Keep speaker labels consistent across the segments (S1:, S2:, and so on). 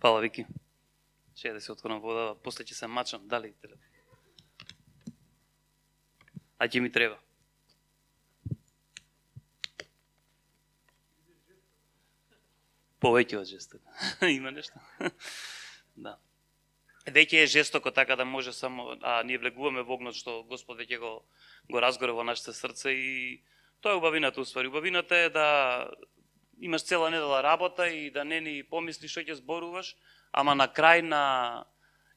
S1: Фала, Вики. Ще да се отворам вода, после ќе се мачам. Дали треба? А ќе ми треба. Повеќе од жестоко. Има нешто? Да. Веќе е жестоко, така да може само, ние влегуваме во огнот што Господ веќе го разгоре во нашите срце и тоа е убавината уствари. Убавината е да имаш цела недела работа и да не ни помислиш што ќе зборуваш, ама на крај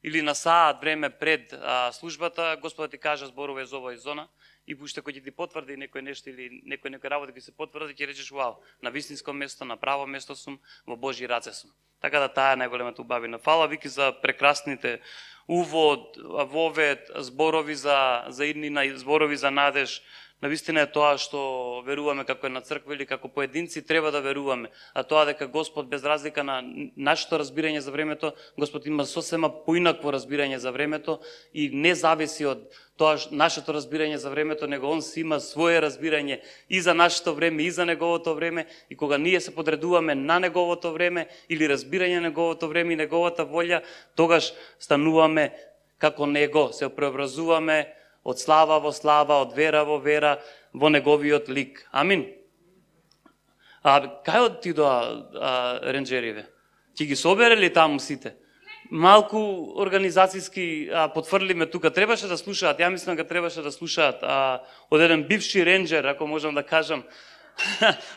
S1: или на саат време пред службата Господ ти кажа зборувај за ова и зона и уште кој ќе ти потврди некој нешто или некој работа ќе се потврди, ќе речеш вау, на вистинско место, на право место сум, во Божји раце сум. Така да таа е најголемата убавина. Фала, Вики, за прекрасните увод, вовед, зборови за иднина и зборови за надеж. Навистина е тоа што веруваме како една црква или како поединци треба да веруваме. А тоа дека Господ без разлика на нашето разбирање за времето, Господ има сосема поинакво разбирање за времето и не зависи од тоа нашето разбирање за времето, него Он си има свое разбирање и за нашето време и за неговото време и кога ние се подредуваме на неговото време или разбирање на неговото време и неговата волја, тогаш стануваме како него, се преобразуваме од слава во слава, од вера во вера, во неговиот лик. Амин. Кај отидоа ренџериве? Ќе ги соберели таму сите? Малку организацијски потврлиме тука. Требаше да слушаат, ја мислам дека требаше да слушаат од еден бивши ренџер, ако можам да кажам.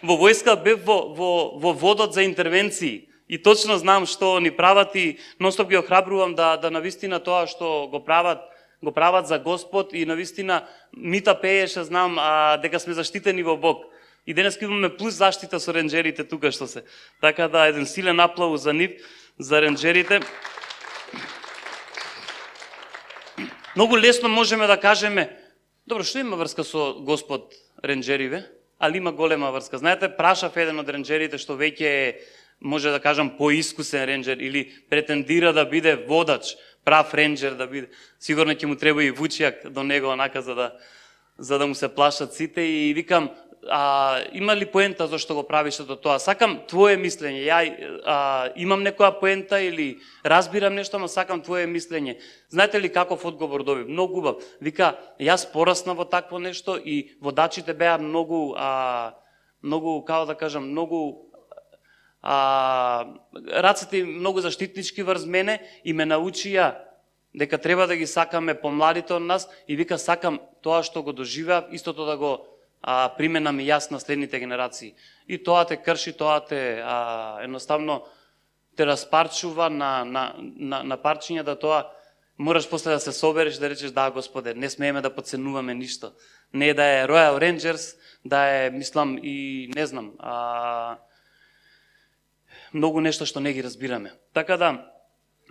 S1: Во војска бев во водот за интервенции. И точно знам што ни прават и ностоп ги охрабрувам да навистина тоа што го прават за Господ и навистина мита пееше, знам дека сме заштитени во Бог. И денес имаме плюс заштита со ренџерите тука што се. Така да еден силен аплауз за нив, за ренџерите. Многу лесно можеме да кажеме, добро, што има врска со Господ ренџериве? Али има голема врска. Знаете, прашав еден од ренџерите што веќе е, може да кажам, поискусен ренџер или претендира да биде водач, прав ренџер да биде. Сигурно ќе му треба и вучјак до него, онака за да му се плашат сите и викам, има ли поента зашто го правиш до тоа? Сакам твое мислење. Ја имам некоја поента или разбирам нешто, ама сакам твое мислење. Знаете ли каков одговор добив? Многу убав. Вика, јас порасна во такво нешто и водачите беа многу, како да кажам, многу рацете многу заштитнички врз мене и ме научија дека треба да ги сакаме помладите од нас и вика сакам тоа што го доживеав, истото да го применам и јас на следните генерации. И тоа те крши, тоа те едноставно те распарчува на парчиња, да тоа мораш после да се собереш да речеш да Господе, не смееме да подценуваме ништо. Не да е Royal Rangers, да е, мислам и не знам, многу нешто што не ги разбираме. Така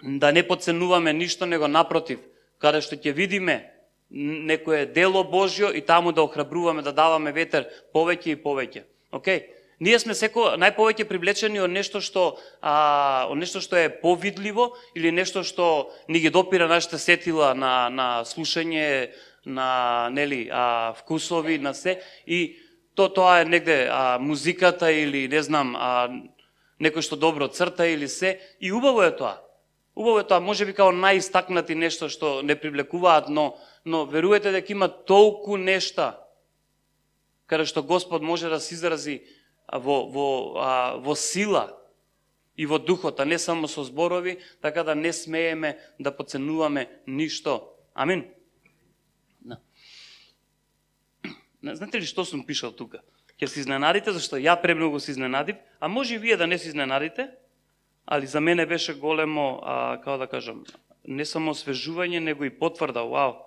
S1: да не подценуваме ништо, него напротив, каде што ќе видиме некое дело Божјо и таму да охрабруваме, да даваме ветер повеќе и повеќе. Океј? Ние сме најповеќе привлечени од нешто што е повидливо или нешто што ни ги допира нашите сетила на слушање, на вкусови, на се и тоа е негде музиката или не знам некој што добро црта или се, и убаво е тоа. Убаво е тоа, може би као најистакнати нешто што не привлекуваат, но веруете дека има толку нешта каде што Господ може да се изрази во сила и во духот, а не само со зборови, така да не смееме да подценуваме ништо. Амин. Знаете ли што сум пишал тука? Ќе се изненадите, зашто ја премногу се изненадив, а може и вие да не се изненадите, али за мене беше големо, како да кажам, не само освежување, него и потврда, вау,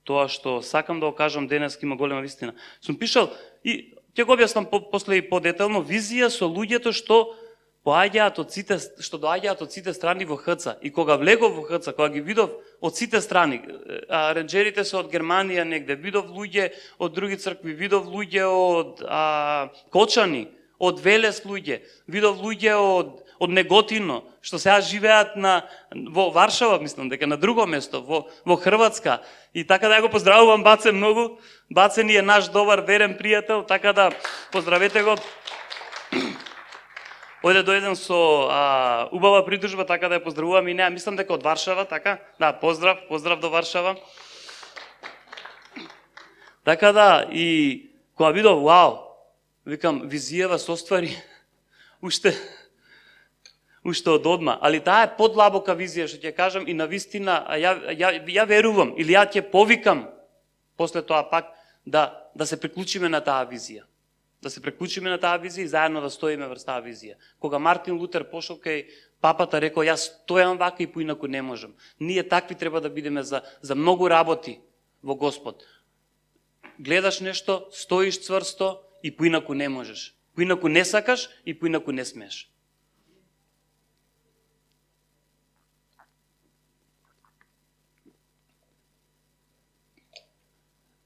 S1: тоа што сакам да го кажам денес има голема вистина. Сум пишал, и ќе го објаснам после и подетално, визија со луѓето што доаѓаат од сите страни во ХЦ. И кога влегов во ХЦ, кога ги видов од сите страни, ренџерите се од Германија негде, видов луѓе од други цркви, видов луѓе од Кочани, од Велес луѓе, видов луѓе од Неготино, што сега живеат во Варшава, мислам дека на друго место, во Хрватска. И така да ја го поздравувам Баце многу. Баце ни е наш добар верен пријател, така да поздравете го. Ојде дојден со убава придружба, така да ја поздравувам и неа, мислам дека од Варшава, така? Да, поздрав до Варшава. Така да, и кога видов, вау, викам, визијава се оствари, уште од одма, али таа е подлабока визија, што ќе кажам, и навистина, ја верувам, или ја ќе повикам, после тоа пак, да се приклучиме на таа визија. Да се приклучиме на таа визија и заедно да стоиме врз таа визија. Кога Мартин Лутер пошол кај папата, рекол, јас стојам вака и поинаку не можам. Ние такви треба да бидеме за многу работи во Господ. Гледаш нешто, стоиш цврсто и поинаку не можеш. Поинаку не сакаш и поинаку не смееш.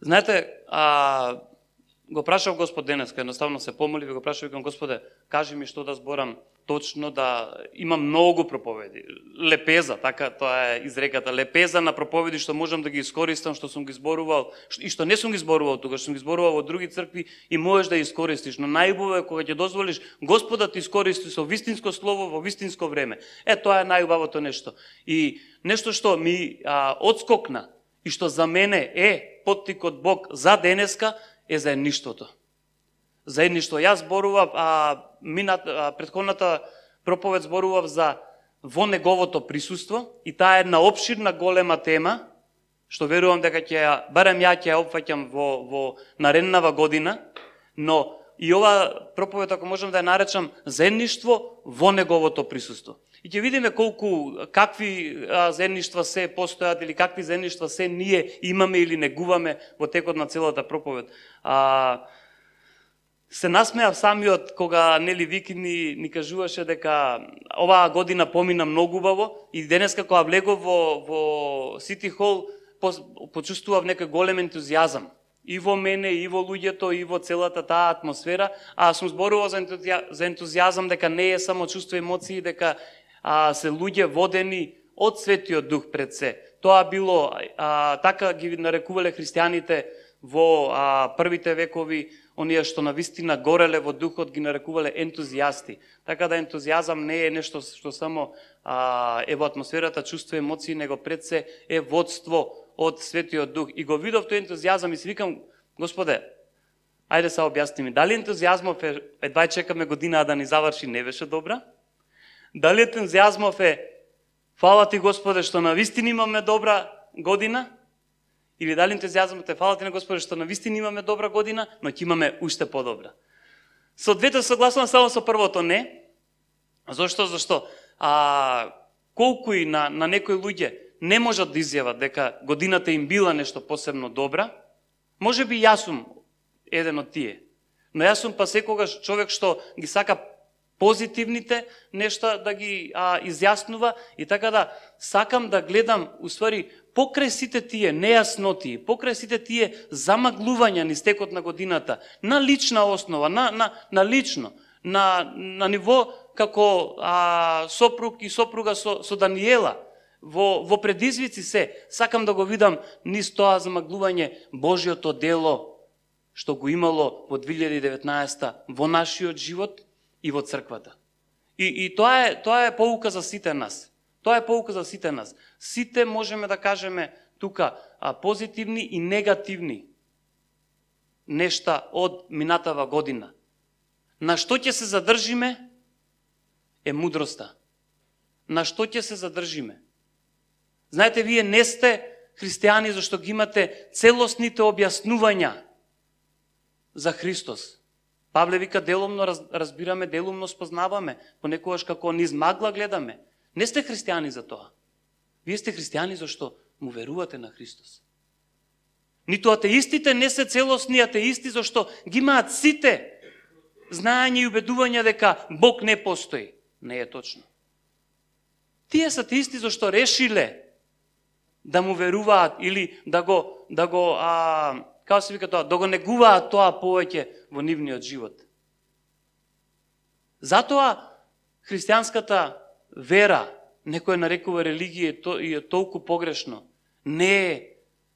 S1: Знаете, го прашав Господ денеска, едноставно се помолив и го прашав, викам, Господе, кажи ми што да зборам точно, да имам многу проповеди. Лепеза, така тоа е изреката, лепеза на проповеди што можам да ги искористам, што сум ги зборувал, и што не сум ги зборувал тука, што сум ги зборувал во други цркви и можеш да искористиш. Но најубаво е кога ќе дозволиш Господа ти искористи со вистинско слово во вистинско време. Тоа е најубавото нешто. И нешто што ми одскокна и што за мене е поттик од Бог за денеска, е заедништвото. Заедништво. Јас зборував, претходната проповед зборував за во неговото присуство и таа е една обширна голема тема, што верувам дека барем ја ќе ја опфаќам во нареднава година, но и ова проповед, ако можам да ја наречам, заедништво во неговото присуство. И ќе видиме какви заедништва се постојат или какви заедништва се ние имаме или негуваме во текот на целата проповед. Се насмеав самиот кога Вики ни кажуваше дека оваа година помина многу убаво и денеска кога влегов во Сити Хол почувствував некој голем ентузијазам. И во мене, и во луѓето, и во целата таа атмосфера. Сум зборувал за ентузијазам дека не е само чувство емоции, дека се луѓе водени од Светиот Дух пред се. Тоа било, така ги нарекувале христијаните во првите векови, оние што навистина гореле во духот, ги нарекувале ентузијасти. Така да ентузијазам не е нешто што само е во атмосферата, чувство емоции, него пред се е водство од Светиот Дух. И го видов тој ентузијазам и си викам, Господе, ајде се објасни ми, дали ентузијазмов едва чекаме година да ни заврши не беше добра? Дали ентузијазмов фала ти Господе што навистина имаме добра година? Или дали ентузијазмот фала ти на Господе што навистина имаме добра година, но ќе имаме уште подобра? Со двете согласувам, само со првото не. Зошто? Колку и на некои луѓе не можат да изјават дека годината им била нешто посебно добра, може би јас сум еден од тие. Но јас сум секогаш човек што ги сака позитивните нешта да ги изјаснува и така да сакам да гледам уствари покрај сите тие нејасноти, покрај сите тие замаглувања низ текот на годината, на лична основа, на лично, на ниво како сопруг и сопруга со Даниела, во предизвици се, сакам да го видам низ тоа замаглување Божјото дело што го имало во 2019 во нашиот живот и во црквата. И тоа е поука за сите нас. Тоа е поука за сите нас. Сите можеме да кажеме тука позитивни и негативни нешта од минатава година. На што ќе се задржиме е мудроста. На што ќе се задржиме? Знаете, вие не сте христијани зашто ги имате целосните објаснувања за Христос. Павле вика, делумно разбираме, делумно спознаваме, понекогаш како низ магла гледаме. Не сте христијани за тоа. Вие сте христијани зашто му верувате на Христос. Ниту атеистите не се целосни атеисти зашто ги имаат сите знаење и убедувања дека Бог не постои. Не е точно. Тие се атеисти зашто решиле да му веруваат или да го како се вика тоа, да го негуваат тоа повеќе во нивниот живот. Затоа христијанската вера, некој нарекува религија и е толку погрешно, не е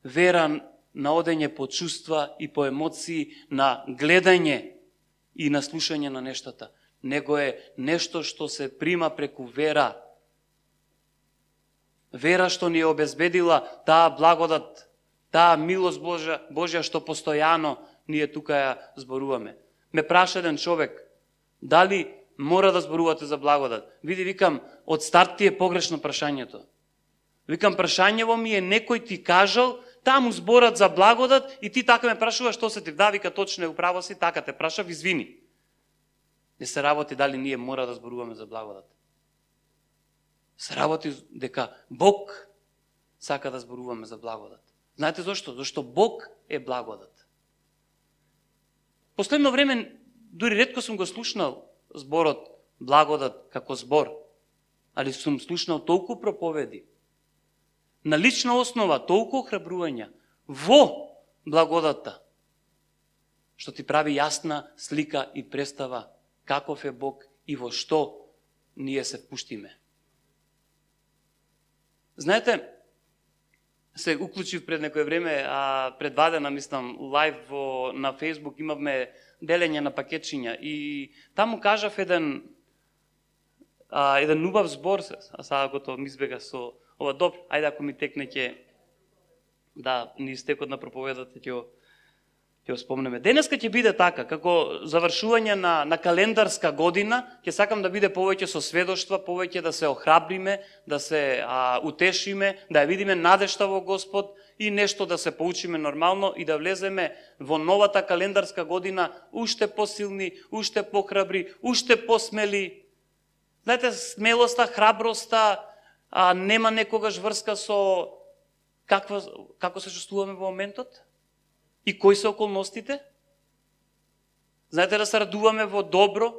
S1: вера на одење по чувства и по емоции, на гледање и на слушање на нештата. него е нешто што се прима преку вера. Вера што ни е обезбедила таа благодат, таа милост Божја што постојано ние тука ја зборуваме. Ме праша еден човек, дали мора да зборувате за благодат? Види, викам, од старт ти е погрешно прашањето. Викам, прашањево ми е некој ти кажал, таму зборат за благодат и ти така ме прашуваш што се ти да, вика, точно е, управо си, така те прашав, извини. Не се работи дали ние мора да зборуваме за благодат. Се работи дека Бог сака да зборуваме за благодат. Знаете зашто? Зашто Бог е благодат. Последно време, дури ретко сум го слушнал зборот благодат како збор, али сум слушнал толку проповеди, на лична основа толку охрабрувања во благодата, што ти прави јасна слика и представа каков е Бог и во што ние се впуштиме. Знаете, се уклучив пред некој време, предвадена, мислам, лайв на Фейсбук, имавме делење на пакетчиња и таму кажав еден убав збор, а сега го ми избега со ова, добро, ајде ако ми текне ќе, да, ни истекот на проповедата ќе го спомнеме. Денеска ќе биде така, како завршување на календарска година, ќе сакам да биде повеќе со сведоштва, повеќе да се охрабриме, да се утешиме, да ја видиме надежта во Господ и нешто да се поучиме нормално и да влеземе во новата календарска година уште посилни, уште похрабри, уште посмели. Знаете, смелоста, храброста нема некогаш врска со како се чувствуваме во моментот и кои се околностите. Знаете, да се радуваме во добро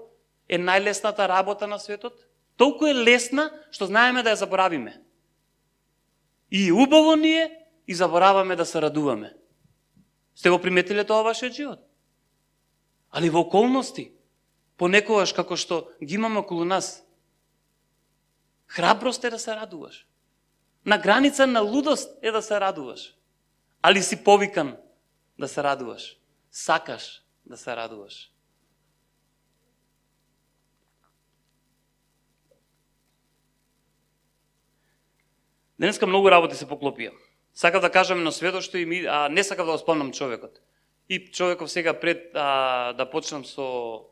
S1: е најлесната работа на светот. Толку е лесна што знаеме да ја заборавиме. И убаво ни е и забораваме да се радуваме. Сте го приметиле тоа во вашиот живот? Али во околности, понекогаш како што ги имаме околу нас, храброст е да се радуваш. На граница на лудост е да се радуваш. Али си повикан да се радуваш. Сакаш да се радуваш. Денеска многу работи се поклопија. Сакав да кажам на сведоштво и не сакав да го спомнам човекот. И човеков сега пред да почнам со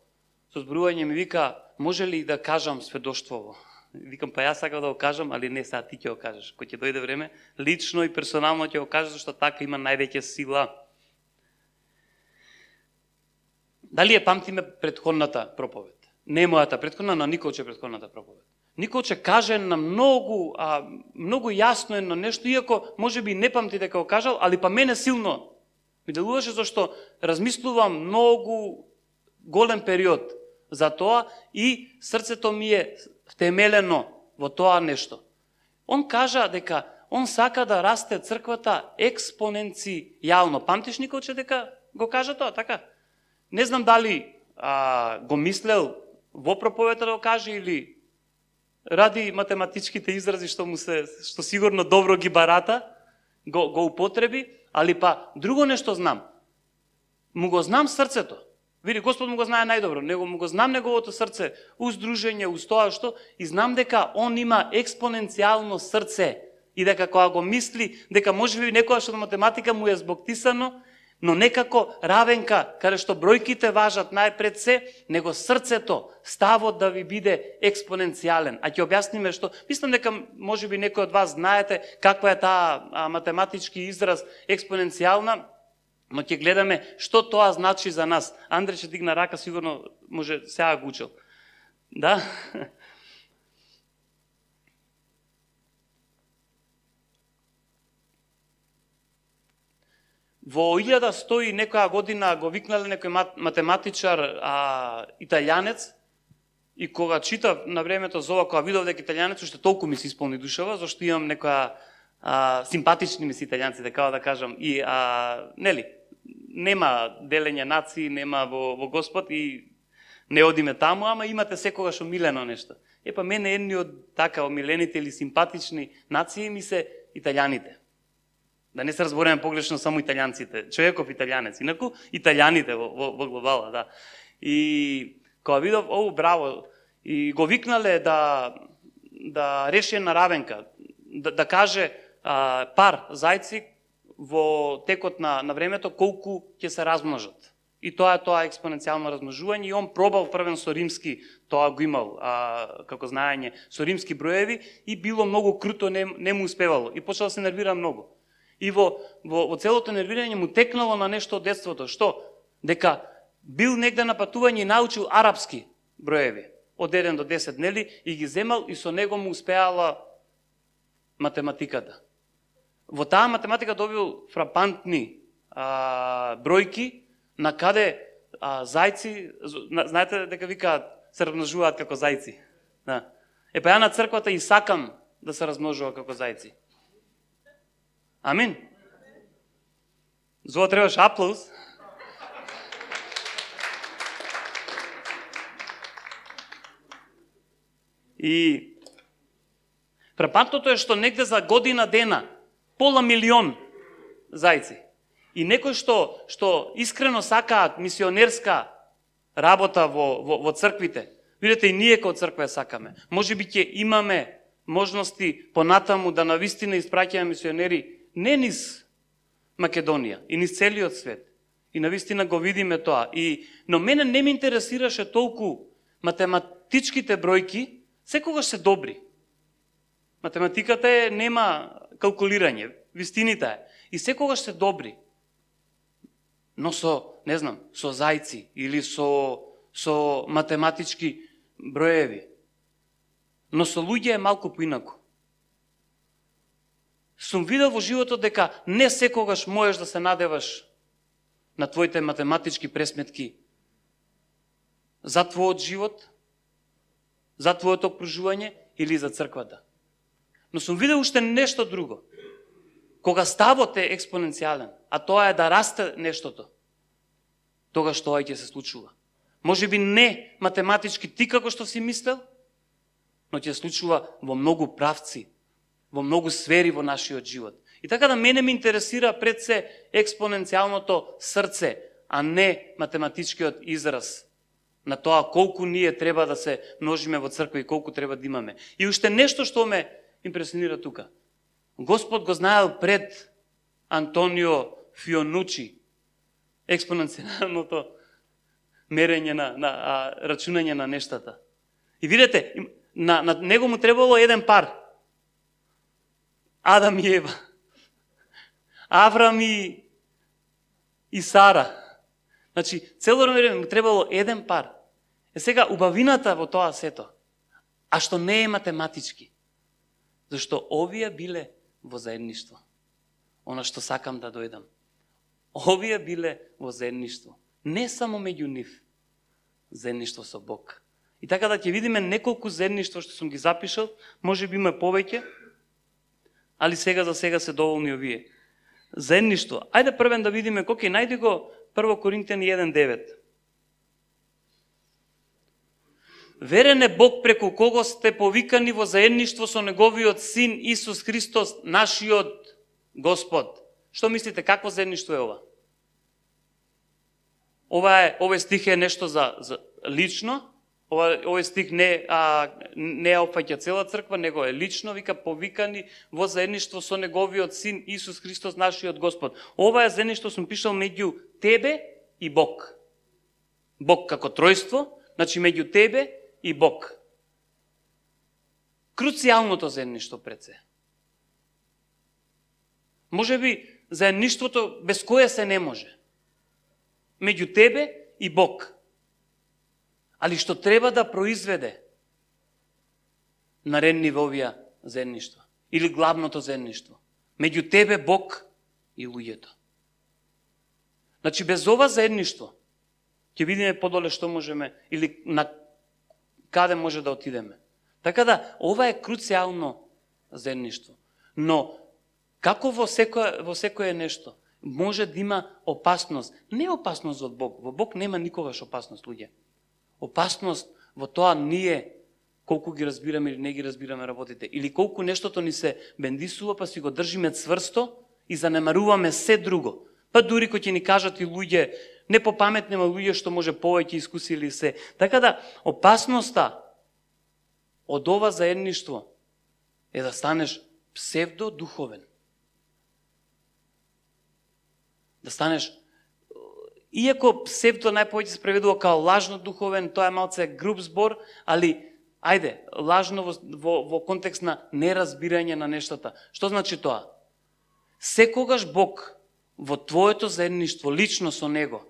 S1: зборување ми вика, може ли да кажам сведоштвово? Викам, па јас сакав да го кажам, али не, сега ти ќе го кажеш. Кој ќе дојде време, лично и персонално ќе го кажеш, зашто така има највеќе сила. Дали ја памтиме претходната проповед? Не мојата претходна, но Николче претходната проповед. Николче каже на многу јасно едно нешто, иако може би не памти дека го кажал, али па мене силно ми делуваше, зашто размислувам многу голем период за тоа и срцето ми е втемелено во тоа нешто. Он кажа дека он сака да расте црквата експоненцијално. Памтиш, Николче, дека го кажа тоа, така? Не знам дали го мислел во проповедта да го каже или ради математичките изрази што сигурно добро ги барата, го употреби, али па друго нешто знам. Му го знам срцето. Види, Господ му го знае најдобро, него му го знам неговото срце, уз дружење, уз тоа што, и знам дека он има експоненцијално срце и дека кога го мисли, дека можеби некоја што на математика му е збоктисано, но некако равенка, каде што бројките важат најпред се, него срцето, ставот да ви биде експоненцијален. А ќе објасниме што, мислам дека можеби некој од вас знаете каква е таа математички израз експоненцијална, но ќе гледаме што тоа значи за нас. Андре ќе дигна рака, сигурно може сега го учил. Да? Во 1100 и некоја година го викнале некој математичар италијанец и кога читав на времето за ова, кога видов дека италијанец уште толку ми се исполни душава, зашто имам некоја симпатични ми се италијанци, дека да кажам, и нели, нема делење нации, нема во Господ и не одиме таму, ама имате секогаш омилено нешто. Епа мене едни од така омилените или симпатични нации ми се италијаните. Да не се разбориме погрешно само италијанците, човеков италијанец, инаку италијаните во глобала, да. И Кога видов, браво, и го викнале да реши една равенка, да каже пар зајци во текот на времето колку ќе се размножат. И тоа е експоненцијално размножување, и он пробал првен со римски, тоа го имал како знаење, со римски броеви, и било многу круто, не му успевало, и почел да се нервира многу. И во целото нервирање му текнало на нешто од детството, што? Дека бил негде на патување и научил арапски броеви, од 1 до 10, нели, и ги земал, и со него му успеала математиката. Во таа математика добил фрапантни бројки, на каде зајци, знаете дека викаат, се размножуваат како зајци. Да. Па ја на црквата и сакам да се размножува како зајци. Амин. За ова требаш аплауз. И фрапантното е што негде за година дена пола милион зајци. И некои што искрено сакаат мисионерска работа во црквите, видите, и ние како црква ја сакаме. Може би ќе имаме можности понатаму да навистина испраќаме мисионери не низ Македонија и низ целиот свет. И навистина го видиме тоа. Но мене не ме интересираше толку математичките бројки, секогаш се добри. Математиката нема калкулирање, вистините е. И секогаш се добри. Но со зајци или со математички броеви. Но со луѓе е малку поинаку. Сум видел во животот дека не секогаш можеш да се надеваш на твоите математички пресметки за твојот живот, за твоето окружување или за црквата. Но сум видел уште нешто друго. Кога ставот е експоненцијален, а тоа е да расте нештото, тогаш тоа ќе се случува. Може би не математички ти како што си мислел, но ќе се случува во многу правци, во многу сфери во нашиот живот. И така да мене ме интересира пред се експоненцијалното срце, а не математичкиот израз на тоа колку ние треба да се множиме во црква и колку треба да имаме. И уште нешто што ме импресионира тука. Господ го знаел пред Антонио Фионучи експоненцијалното мерење рачунање на нештата. И видите, на него му требало еден пар. Адам и Ева. Аврам и Сара. Значи, цело време му требало еден пар. Сега, убавината во тоа сето, а што не е математички, зашто овие биле во заедништво. Она што сакам да дојдам. Овие биле во заедништво. Не само меѓу нив. Заедништво со Бог. И така да ќе видиме неколку заедништва што сум ги запишал, може би има повеќе, али сега за сега се доволни овие. Заедништво. Ајде првен да видиме кој најде го 1 Коринтијани 1:9. Верен е Бог преку кого сте повикани во заедништво со неговиот Син Исус Христос, нашиот Господ. Што мислите, какво заедништво е ова? Овој стих е нешто за лично. Овој стих не опфаќа цела црква, него е лично, вика повикани во заедништво со неговиот Син Исус Христос, нашиот Господ. Ова е заедништво сум пишал меѓу тебе и Бог. Бог како тројство, значи меѓу тебе и Бог. Круцијалното заедништво пред се. Може би заедништвото без кое се не може. Меѓу тебе и Бог. Али што треба да произведе наредни во овие заедништва. Или главното заедништво. Меѓу тебе, Бог и луѓето. Значи, без ова заедништво, ќе видиме подоле што можеме, или на каде може да отидеме. Така да, ова е круцијално заедништво. Но, како во секое нешто, може да има опасност. Не опасност од Бог. Во Бог нема никогаш опасност, луѓе. Опасност во тоа ние, колку ги разбираме или не ги разбираме работите, или колку нештото ни се бендисува, па си го држиме цврсто и занемаруваме се друго. Па дури кој ќе ни кажат и луѓе, непопаметнема луѓе што може повеќе искусили се. Така да, опасноста од ова заедништво е да станеш псевдодуховен. Да станеш, иако псевдо најповеќе се преведува као лажно духовен, тоа е малце груб збор, али ајде, лажно во контекст на неразбирање на нештата. Што значи тоа? Секогаш Бог во твоето заедништво, лично со Него,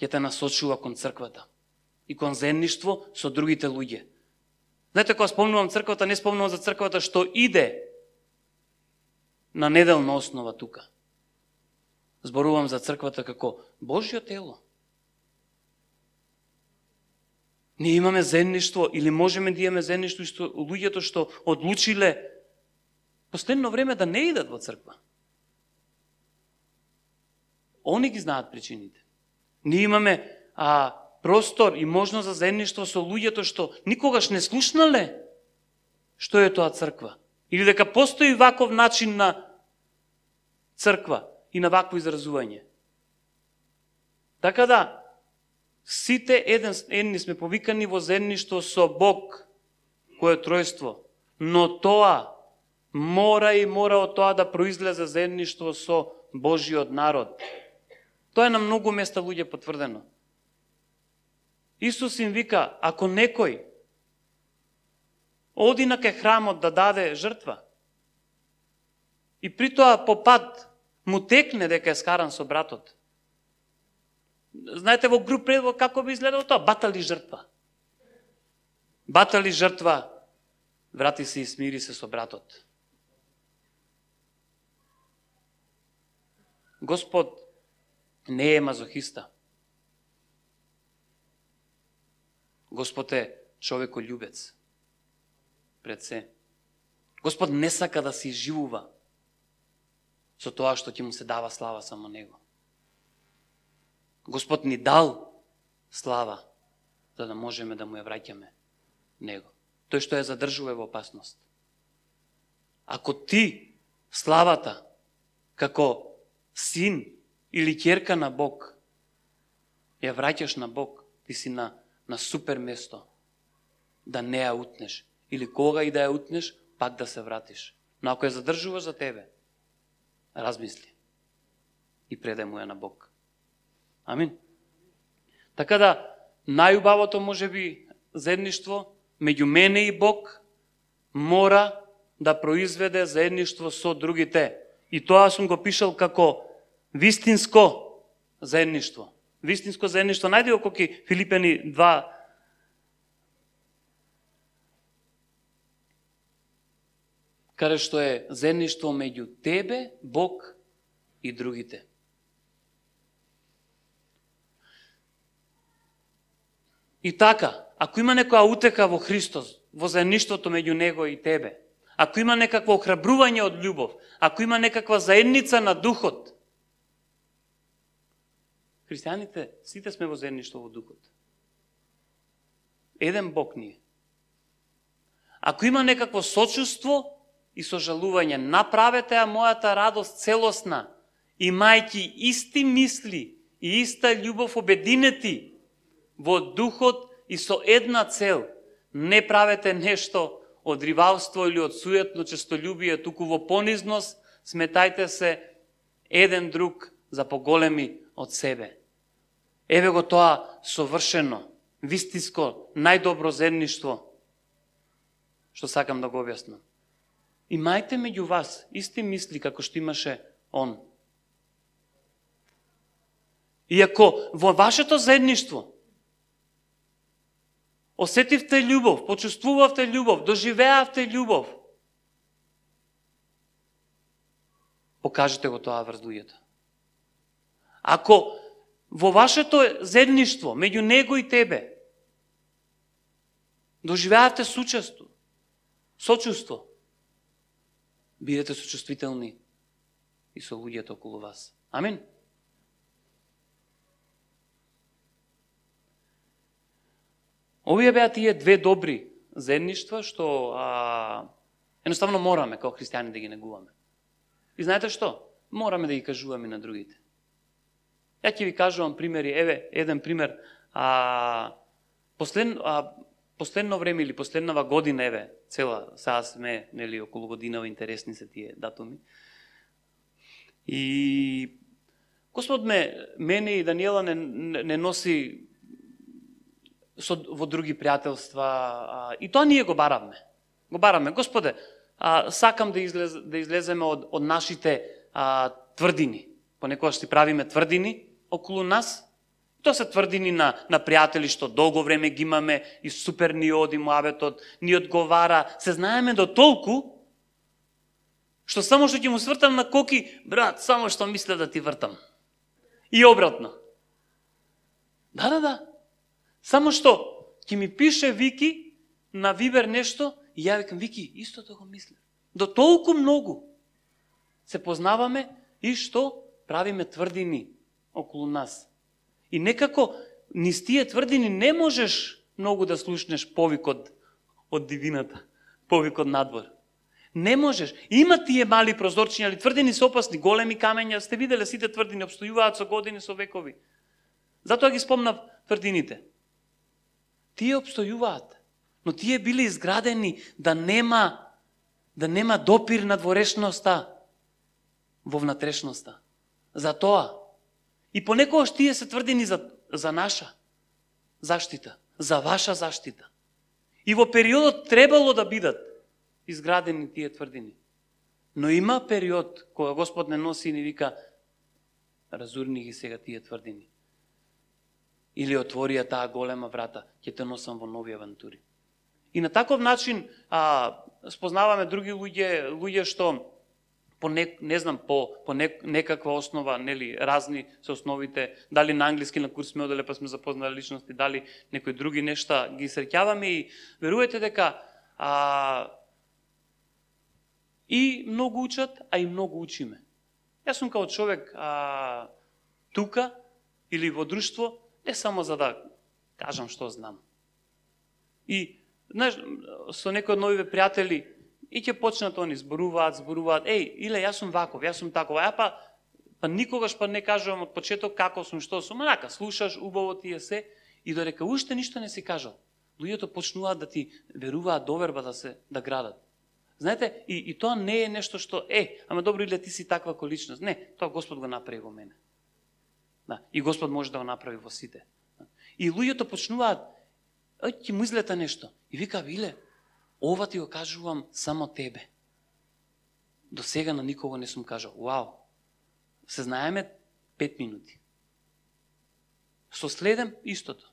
S1: ќе те насочува кон црквата и кон заедништво со другите луѓе. Знаете, кога спомнувам црквата, не спомнувам за црквата што иде на неделна основа тука. Зборувам за црквата како Божјо тело. Ние имаме заедништво или можеме да имаме заедништво со луѓето што одлучиле последно време да не идат во црква. Они ги знаат причините. Ние имаме простор и можност за заедништво со луѓето што никогаш не слушнале што е тоа црква. Или дека постои ваков начин на црква и на вакво изразување. Така да, сите едни сме повикани во заедништво со Бог, кој е тројство, но тоа мора од тоа да произлезе заедништво со Божиот народ. Тоа е на многу места луѓе потврдено. Исус им вика, ако некој оди на кај храмот да даде жртва и при тоа по пат му текне дека е скаран со братот, знаете во груб превод како би изгледало тоа? Батали жртва. Батали жртва, врати се и смири се со братот. Господ не е мазохиста. Господ е човеколюбец. Пред се. Господ не сака да се изживува со тоа што ќе му се дава слава само Него. Господ ни дал слава за да можеме да му ја враќаме Него. Тој што ја задржува во опасност. Ако ти славата како син или ќерка на Бог ја враќаш на Бог, ти си на супер место да не ја утнеш. Или кога и да ја утнеш, пак да се вратиш. Но ако ја задржуваш за тебе, размисли и предај му ја на Бог. Амин. Така да, најубавото може би заедништво меѓу мене и Бог мора да произведе заедништво со другите. И тоа сум го пишал како вистинско заедништво. Вистинско заедништво. Најде го коки Филипени 2. Каде што е заедништво меѓу тебе, Бог и другите. И така, ако има некоја утеха во Христос, во заедништвото меѓу Него и тебе, ако има некакво охрабрување од љубов, ако има некаква заедница на духот, христијаните сите сме во заедништво во духот. Еден Бог ни е. Ако има некакво сочувство и сожалување, направете ја мојата радост целосна, имајќи исти мисли и иста љубов обединети во духот и со една цел. Не правете нешто од ривалство или од суетно честолюбие, туку во понизност сметајте се еден друг за поголеми од себе. Еве го тоа совршено, вистинско, најдобро заедништво, што сакам да го објаснам. Имајте меѓу вас исти мисли како што имаше он. И ако во вашето заедништво осетивте љубов, почувствувавте љубов, доживеавте љубов, покажете го тоа врз луѓето. Ако во вашето заедништво меѓу него и тебе доживеавте сочувство, бидете сочувствителни и со луѓето околу вас. Амин. Овие беа тие две добри заедништва што едноставно мораме како христијани да ги негуваме. И знаете што? Мораме да ги кажуваме на другите. Ја ќе ви кажувам примери, еве, еден пример, последно време или последнава година, еве, цела, сега сме, нели, околу годинава, интересни се тие датуми. И Господ мене и Даниела не носи во други пријателства, и тоа ние го бараме. Го бараме. Господе, сакам да излеземе од нашите тврдини. Понекогаш си правиме тврдини околу нас. Тоа се тврдини на пријатели што долго време ги имаме и супер ни оди муабетот, ни одговара, се знаеме до толку што само што ќе му свртам на коки, брат, само што мисля да ти вртам. И обратно. Да. Само што ќе ми пише Вики на Вибер нешто и ја викам, Вики, истото го мисля. До толку многу се познаваме и што правиме тврдини околу нас. И некако низ тие тврдини не можеш многу да слушнеш повикот од дивината, повикот надвор. Не можеш. Има тие мали прозорчиња, али тврдини се опасни, големи камења, сте виделе сите тврдини, обстојуваат со години, со векови. Затоа ги спомнав тврдините. Тие обстојуваат, но тие биле изградени да нема допир на дворешноста во внатрешноста. Затоа. И понекогаш тие се тврдини за наша заштита, за ваша заштита. И во периодот требало да бидат изградени тие тврдини. Но има период кога Господ не носи и ни вика, разурни ги сега тие тврдини. Или отворија таа голема врата, ќе те носам во нови авантури. И на таков начин спознаваме други луѓе што по некаква основа, нели, разни се основите, дали на англиски на курс сме оделе па сме запознали личности, дали некои други нешта ги среќаваме и верувате дека и многу учат, а и многу учиме. Јас сум као човек тука или во друштво, не само за да кажам што знам. И, знаеш, со некои од новиве пријатели, и ќе почнат они, зборуваат, иле, јас сум ваков, јас сум таков, па никогаш не кажувам од почеток како сум, што сум, онака, слушаш, убаво ти е се, и додека уште ништо не си кажал, луѓето почнуваат да ти веруваат доверба да градат. Знаете, и тоа не е нешто што, ама добро, иле ти си таква количност. Не, тоа Господ го направи во мене. Да, и Господ може да го направи во сите. И луѓето почнуваат, ќе му излета нешто. И вика, иле, ова ти го кажувам само тебе. До сега на никого не сум кажал. Вау, се знаеме 5 минути. Со следем истото.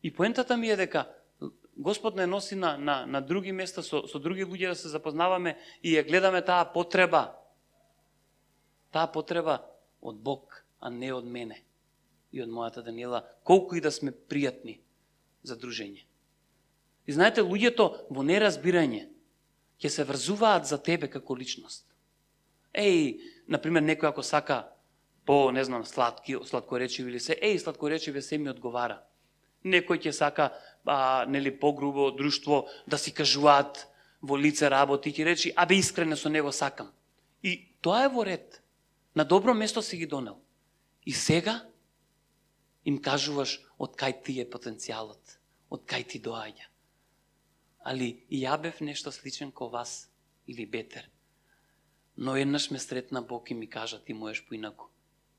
S1: И поентата ми е дека Господ не носи на други места, со други луѓе да се запознаваме и ја гледаме таа потреба. Таа потреба од Бог, а не од мене и од мојата Даниела, колку и да сме пријатни за дружење. И знаете, луѓето во неразбирање ќе се врзуваат за тебе како личност. Например, некој ако сака по, не знам, сладкоречиви или се, сладкоречиве се ми одговара. Некој ќе сака, нели, погрубо друштво да си кажуваат во лице работи, ќе речи, искрено со него сакам. И тоа е во ред. На добро место си ги донел. И сега им кажуваш од кај ти е потенцијалот, од кај ти доаѓа. Али и ја бев нешто сличен ко вас, или бетер. Но еднаш ме сретна Бог и ми кажа, ти можеш поинаку.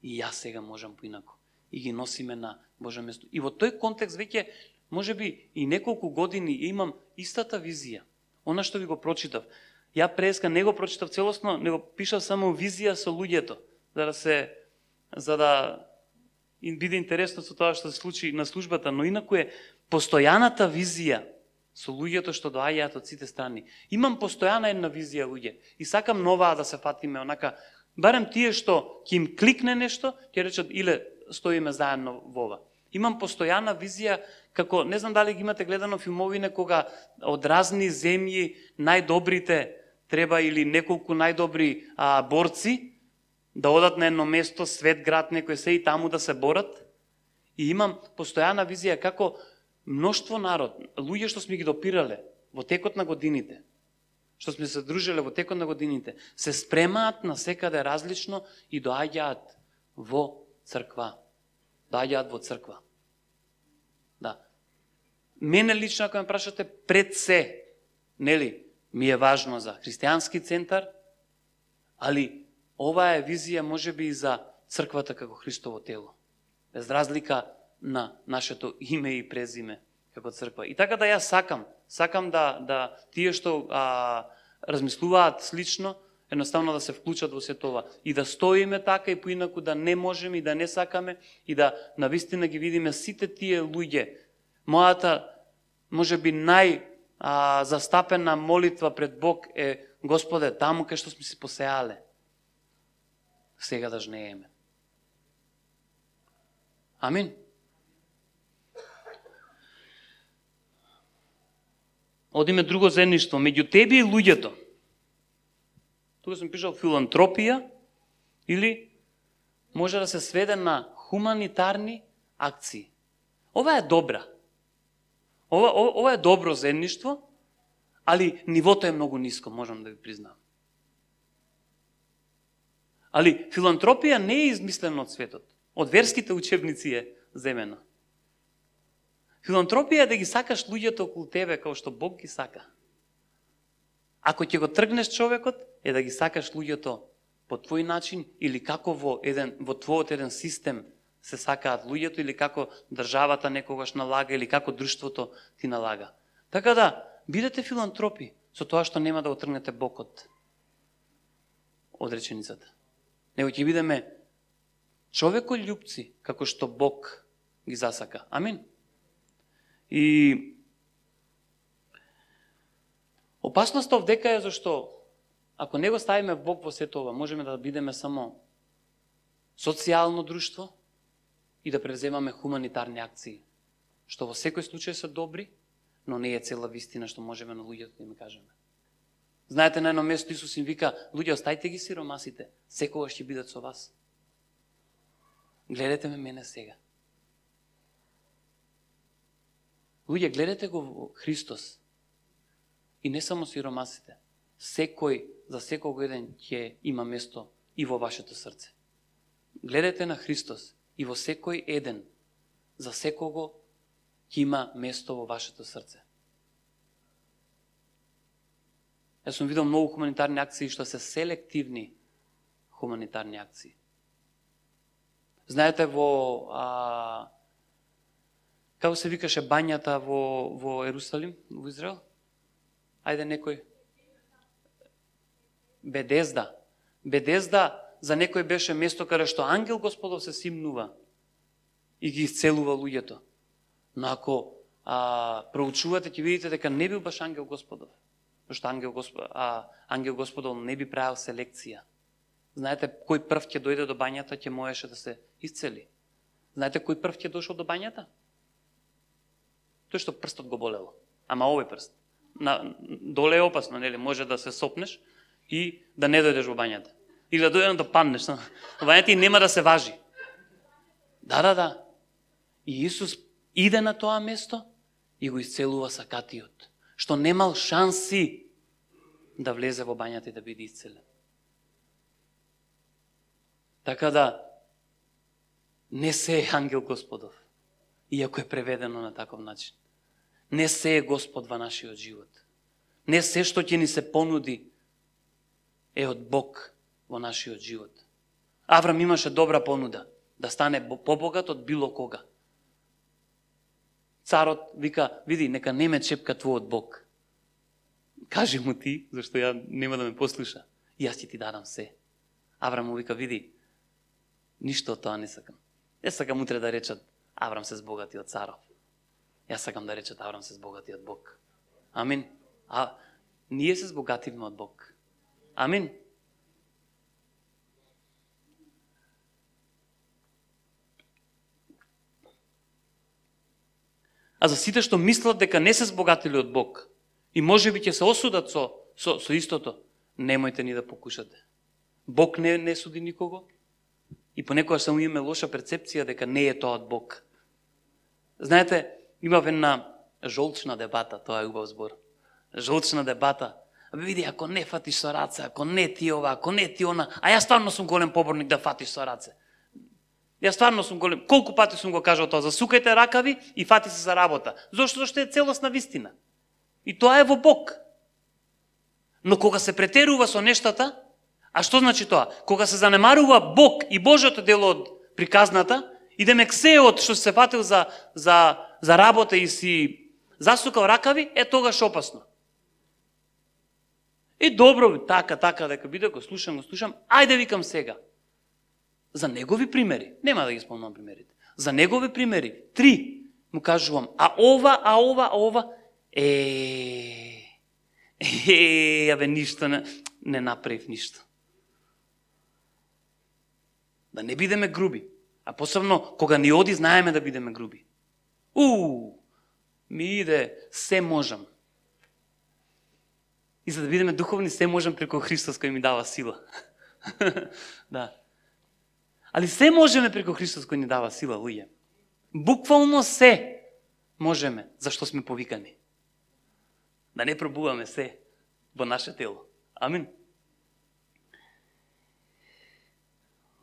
S1: И јас сега можам поинаку. И ги носиме на Божјо место. И во тој контекст веќе, може би и неколку години имам истата визија. Она што ви го прочитав. Ја преска не го прочитав целосно, него пишав само визија со луѓето, за да им биде интересно со тоа што се случи на службата, но инаку е постојаната визија со луѓето што доаѓаат од сите страни. Имам постојана една визија, луѓе, и сакам новаа да се фатиме, онака, барем тие што ќе им кликне нешто, ќе речат, иле стоиме заедно во ова. Имам постојана визија, како, не знам дали ги имате гледано филмовине, кога од разни земји најдобрите треба или неколку најдобри борци да одат на едно место, свет град, некој се и таму да се борат. И имам постојана визија како мноштво народ, луѓе што сме ги допирале во текот на годините, што сме се дружеле во текот на годините, се спремаат на секаде различно и доаѓаат во црква. Доаѓаат во црква. Да. Мене лично, ако ме прашате, пред се, нели, ми е важно за христијански центар, али ова е визија можеби и за црквата како Христово тело. Без разлика на нашето име и презиме како црква. И така да јас сакам да тие што размислуваат слично, едноставно да се вклучат во се това. И да стоиме така и поинаку да не можеме и да не сакаме и да навистина ги видиме сите тие луѓе. Мојата, можеби застапена молитва пред Бог е: Господе, таму кај што сме се посеале, сега да жнееме. Амин. Одиме друго заедништво меѓу тебе и луѓето. Тука сум пишал филантропија, или може да се сведе на хуманитарни акции. Ова е добра. Ова е добро заедништво, али нивото е многу ниско, можам да ви признам. Али филантропија не е измислена од светот. Од верските учебници е земена. Филантропија е да ги сакаш луѓето околу тебе како што Бог ги сака. Ако ќе го тргнеш човекот, е да ги сакаш луѓето по твој начин или како во твојот еден систем се сакаат луѓето, или како државата некогаш налага, или како друштвото ти налага. Така да, бидете филантропи со тоа што нема да го тргнете Бог од реченицата. Него ќе бидеме човекољупци како што Бог ги засака. Амин. И опасноста овдека е зашто ако не го ставиме Бог во сето ова, можеме да бидеме само социјално друштво и да превземаме хуманитарни акции, што во секој случај се добри, но не е цела вистина што можеме на луѓето да им кажеме. Знаете, на едно место Исус им вика: луѓе, остајте ги сиромасите, секогаш ќе бидат со вас. Гледате ме мене сега. Луѓе, гледате го во Христос. И не само сиромасите. Секој, за секој еден ќе има место и во вашето срце. Гледате на Христос и во секој еден, за секого ќе има место во вашето срце. Јас сум видел многу хуманитарни акции што се селективни хуманитарни акции. Знаете, како се викаше бањата во Ерусалим, во Израел? Ајде некој. Бедезда. Бедезда за некој беше место каде што ангел Господов се симнува и ги исцелува луѓето. Но ако проучувате, ќе видите дека не бил баш ангел Господов. Зашто ангел Господов не би правил селекција. Знаете кој прв ќе дојде до бањата, ќе можеше да се исцели. Знаете кој прв ќе дошол до бањата? Тој што прстот го болело. Ама овој прст. Доле е опасно, нели? Може да се сопнеш и да не дојдеш во бањата. Или да дојдеш да паднеш. Во бањата и нема да се важи. Да. И Исус иде на тоа место и го исцелува сакатиот, што немал шанси да влезе во бањата и да биде исцелен. Така да, не се е ангел Господов, иако е преведено на таков начин. Не се е Господ во нашиот живот. Не се што ќе ни се понуди е од Бог во нашиот живот. Аврам имаше добра понуда да стане побогат од било кога. Царот вика: види, нека не ме чепка твојот Бог. Кажи му ти, зашто ја нема да ме послуша. И јас ќе ти дадам се. Аврам му вика: види, ништо од тоа не сакам. Не сакам утре да речат: Аврам се збогати од царов. Јас сакам да речат: Аврам се збогати од Бог. Амин. Ние се збогативме од Бог. Амин. А за сите што мислат дека не се збогатили од Бог и можеби ќе се осудат со истото, немојте ни да покушате. Бог не суди никого и понекогаш само имаме лоша перцепција дека не е тоа од Бог. Знаете, имав една жолчна дебата, тоа е убав збор. Жолчна дебата. Види, ако не фатиш со раце, ако не ти ова, ако не ти она, а јас стварно сум голем поборник да фатиш со раце. Јас стварно сум голем. Колку пати сум го кажал тоа, засукајте ракави и фати се за работа. Зошто е целосна вистина. И тоа е во Бог. Но кога се претерува со нештата, а што значи тоа? Кога се занемарува Бог и Божјото дело од приказната, идеме ксеот што се фатил за работа и си засукал ракави, тогаш опасно. И добро, така, дека биде, го слушам, ајде викам сега. За негови примери, нема да ги спомнам примерите, за негови примери, 3, му кажувам, а ова, ништо не направив ништо. Да не бидеме груби, а посебно кога ни оди, знаеме да бидеме груби. Ми иде, се можам. И за да бидеме духовни, се можам преку Христос кој ми дава сила. Да. Али се можеме преку Христос кој ни дава сила, луѓе. Буквално се можеме, зашто сме повикани. Да не пробуваме се во наше тело. Амин.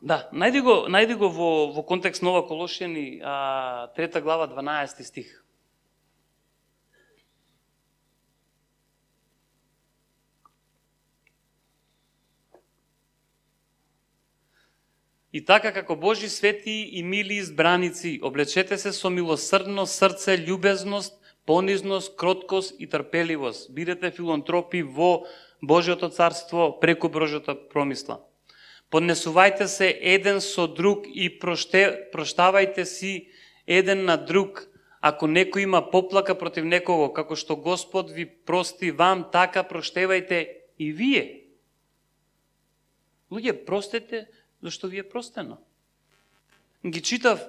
S1: Да, најди го во контекст Нова Колошјани, 3 глава, 12 стих. И така како Божи свети и мили избраници, облечете се со милосрдно срце, љубезност, понизност, кроткост и трпеливост. Бидете филантропи во Божјото царство преку Божјата промисла. Поднесувајте се еден со друг и проштавајте си еден на друг, ако некој има поплака против некого, како што Господ ви прости вам, така проштевајте и вие. Луѓе, простете, зашто ви е простено. Ги читав,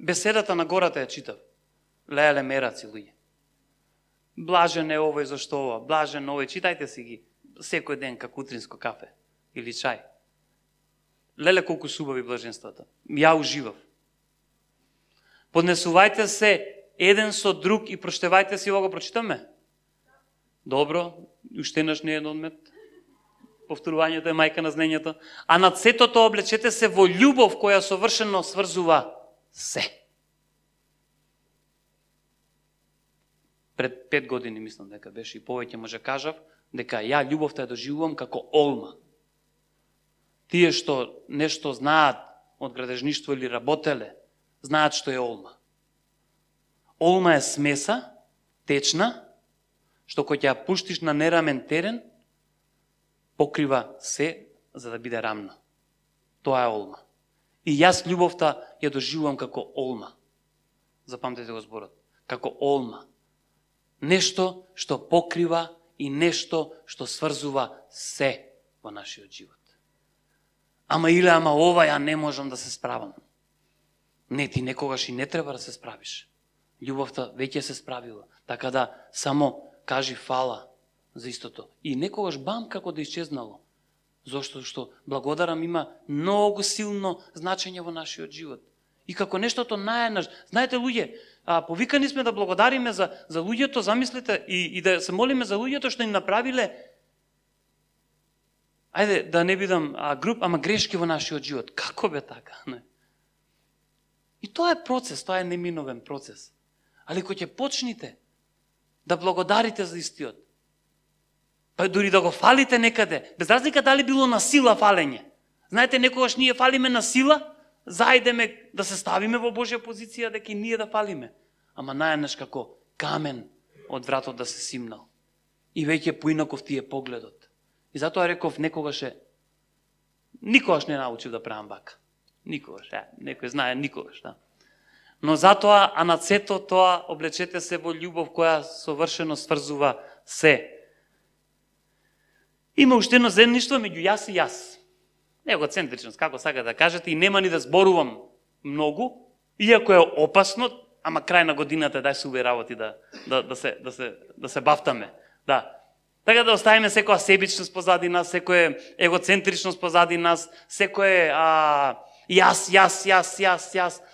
S1: беседата на гората ја читав. Леле мераци, луѓе. Блажен е овој, зашто ова, блажен овој, читајте си ги секој ден како утринско кафе или чај. Леле колку субави блаженствата. Ја уживав. Поднесувајте се еден со друг и проштевајте си, ова го прочитаме? Добро, уште еднаш не е одмет. Повторувањето е мајка на знаењето. А над сето тоа облечете се во љубов која совршено сврзува се. Пред 5 години, мислам дека беше и повеќе, може кажав, дека ја љубовта ја доживувам како олма. Тие што нешто знаат од градежништво или работеле, знаат што е олма. Олма е смеса, течна, што кој ќе ја пуштиш на нерамен терен, покрива се за да биде рамна. Тоа е олма. И јас љубовта ја доживувам како олма. Запамтете го зборот. Како олма. Нешто што покрива и нешто што сврзува се во нашиот живот. Ама ова ја не можам да се справам. Не, ти некогаш и не треба да се справиш. Љубовта веќе се справила. Така да само кажи фала за истото. И некогаш бам како да исчезнало. Зошто што благодарам има многу силно значење во нашиот живот. И како нештото најнаш, знаете луѓе, повикани сме да благодариме за луѓето, замислите, и да се молиме за луѓето што ни направиле, ајде да не бидам груб, ама грешки во нашиот живот. Како бе така? Не? И тоа е процес, тоа е неминовен процес. Али кој ќе почнете да благодарите за истиот, па дури да го фалите некаде, без разлика дали било на сила фалење. Знаете, некогаш ние фалиме на сила, зајдеме да се ставиме во Божја позиција, дека и ние да фалиме. Ама најнаш како камен од вратот да се симнал. И веќе поинаков ти е погледот. И затоа реков, никогаш не научив да правам вака. Никогаш, некој знае, никогаш, да. Но затоа, а над сето тоа, облечете се во љубов која совршено сврзува се. Има уште едно заедништво меѓу јас и јас. Егоцентричност, како сака да кажете, и нема ни да зборувам многу, иако е опасно, ама крај на годината дај се убави работи да се бафтаме. Да. Така да оставиме секоја себичност позади нас, секоја егоцентричност позади нас, секој јас,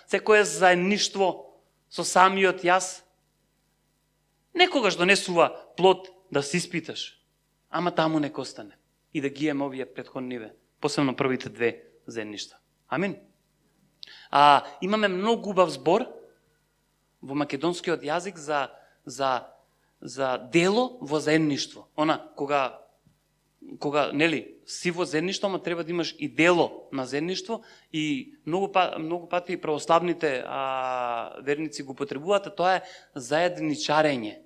S1: секој заедништво со самиот јас. Некогаш донесува плод да се испиташ, ама таму нека остане. И да ги имаме овие претходниве, посебно првите 2 заедништва. Амин. Имаме многу убав збор во македонскиот јазик за дело во заедништво. Кога нели си во заедништво, ама треба да имаш и дело на заедништво, и многу пати православните верници го потребуваат, тоа е заедничарење.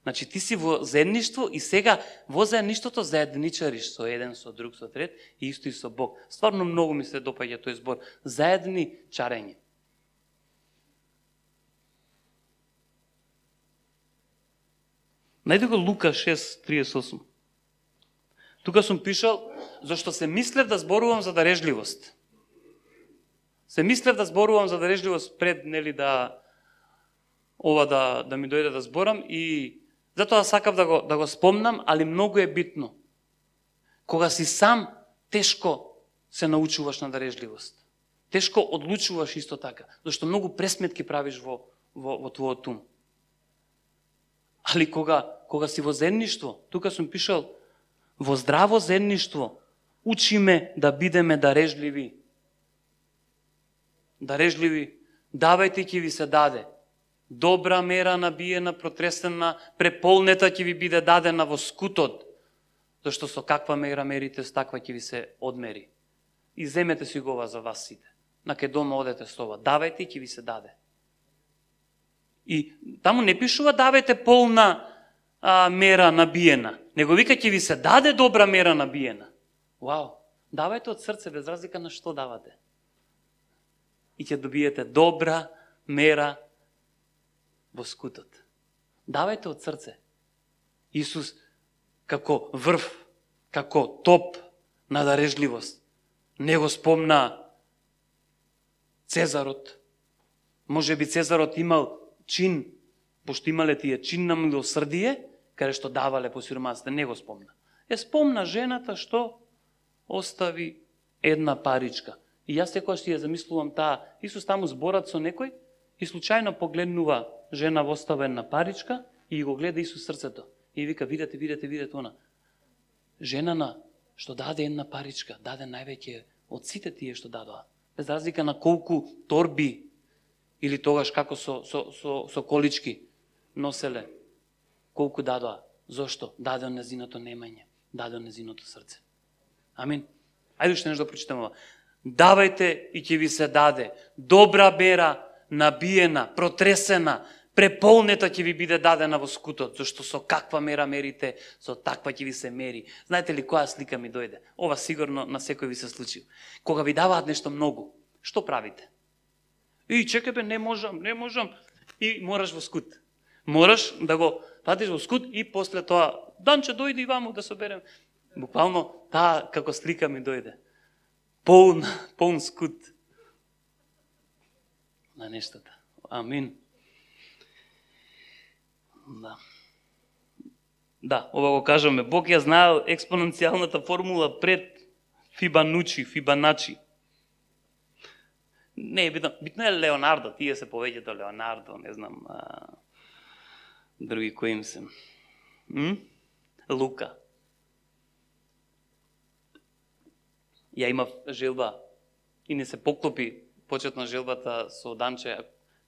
S1: Значи ти си во заедништво и сега во заедништвото заедничариш со еден, со друг, со трет и исто и со Бог. Стварно многу ми се допаѓа тој збор. Заедничарење. Најде го Лука 6:38. Тука сум пишал, зашто се мислев да зборувам за дарежливост. Се мислев да зборувам за дарежливост пред, нели, да ми дојде да зборам, и затоа сакав да го спомнам, али многу е битно. Кога си сам, тешко се научуваш на дарежливост. Тешко одлучуваш исто така, зашто многу пресметки правиш во твојот ум. Али кога си во заедништво, тука сум пишал, во здраво заедништво учиме да бидеме дарежливи. Дарежливи, давајте ќе ви се даде. Добра мера набиена, протресена, преполнета ќе ви биде дадена во скутот, зашто со каква мера мерите, с таква ќе ви се одмери. И земете си го ова за вас сите. На кај дома одете со ова. Давајте и ќе ви се даде. И таму не пишува давајте полна мера набиена, него вика ќе ви се даде добра мера набиена. Вау! Давајте од срце, без разлика на што давате. И ќе добиете добра мера во скутот. Давајте од срце. Исус како врв, како топ на дарежливост, не го спомна Цезарот. Може би Цезарот имал чин, пошто имале тие чин на милосрдие, каде што давале по сиромасите, не го спомна. Спомна жената што остави една паричка. И јас секогаш си ја замислувам таа, Исус таму зборат со некој и случајно погледнува жена во оставена паричка и го гледа Исус срцето. И вика, видете она. Женана што даде една паричка, даде највеќе од сите тие што дадоа. Без разлика на колку торби или тогаш како со колички носеле, колку дадоа. Зошто? Даде од незиното немање, даде од незиното срце. Амин. Ајде уште нешто да прочитаме ова. Давајте и ќе ви се даде. Добра мера, набиена, протресена, преполнета ќе ви биде дадена во скутот, зашто со каква мера мерите, со таква ќе ви се мери. Знаете ли која слика ми дојде? Ова сигурно на секој ви се случи. Кога ви даваат нешто многу, што правите? И чекај бе, не можам. И мораш во скут. Мораш да го патиш во скут и после тоа, Данче, дојди и ваму да соберем. Буквално таа како слика ми дојде. Полн скут на нештата. Амин. Да, ова го кажаме. Бог ја знаел експоненцијалната формула пред Фибоначи. Не е битно. Битно е Леонардо. Тие се повеќето Леонардо, не знам, други кои им се. Лука. Ја имав желба и не се поклопи почетно желбата со Данче.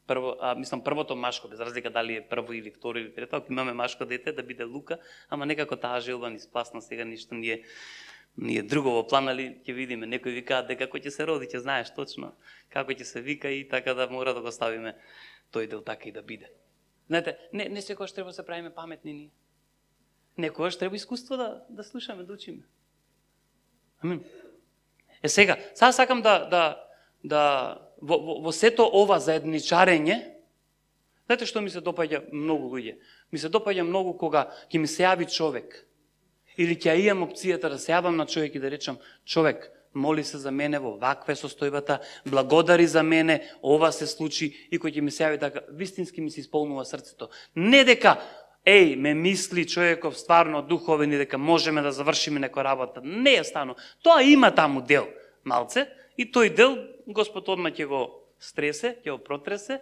S1: Првото машко, без разлика дали е прво или второ или трето, ако имаме машко дете да биде Лука, ама некако таа желба ни спасна, сега ништо ние друго во планали, ќе видиме. Некои викаат дека кој ќе се роди, ќе знаеш точно како ќе се вика и така да мора да го ставиме тој дел така и да биде. Знаете, не секогаш треба да се правиме паметни ние. Некогаш треба искуство да слушаме, да учиме. Амин. Сега сакам во сето ова заедничарење, знаете што ми се допаѓа многу луѓе? Ми се допаѓа многу кога ќе ми се јави човек, или ќе имам опцијата да се јавам на човек и да речам, човек, моли се за мене во ваква состојбата, благодари за мене, ова се случи, и кој ќе ми се јави така, вистински ми се исполнува срцето. Не дека, ме мисли човеков стварно духовен и дека можеме да завршиме некоја работа. Не е стану. Тоа има таму дел, малце, и тој дел Господ одма ќе го стресе, ќе го протресе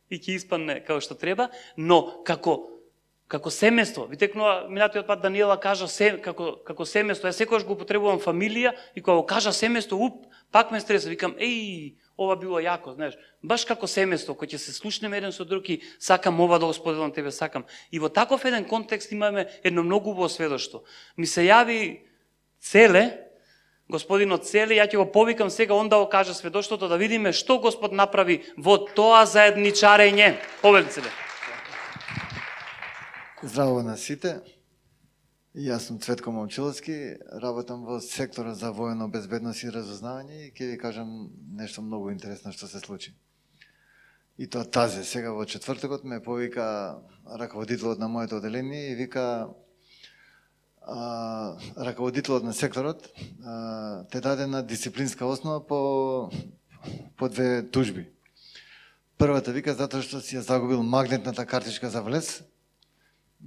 S1: и ќе испадне како што треба, но како семејство, ви текнува минатиот пат Даниела кажа како семејство, јас секогаш го употребувам фамилија и кога го кажа семејство, пак ме стреса, викам, ова било јако, знаеш, баш како семејство, кој ќе се слушнеме еден со друг и сакам ова да го споделам тебе, сакам. И во таков еден контекст имаме едно многу убаво сведоштво. Ми се јави Целе, господинот Целе, ја ќе го повикам сега, он да го каже сведоштвото, да видиме што Господ направи во тоа заедничарење. Повели Целе.
S2: Здраво на сите. Јас сум Цветко Момчиловски, работам во сектора за војно безбедност и разузнавање и ќе ви кажам нешто многу интересно што се случи. И тоа тазе, сега во четвртокот ме повика раководителот на моето оделение и вика раководителот на секторот те даде на дисциплинска основа по две тужби. Првата вика затоа што си ја загубил магнетната картичка за влез.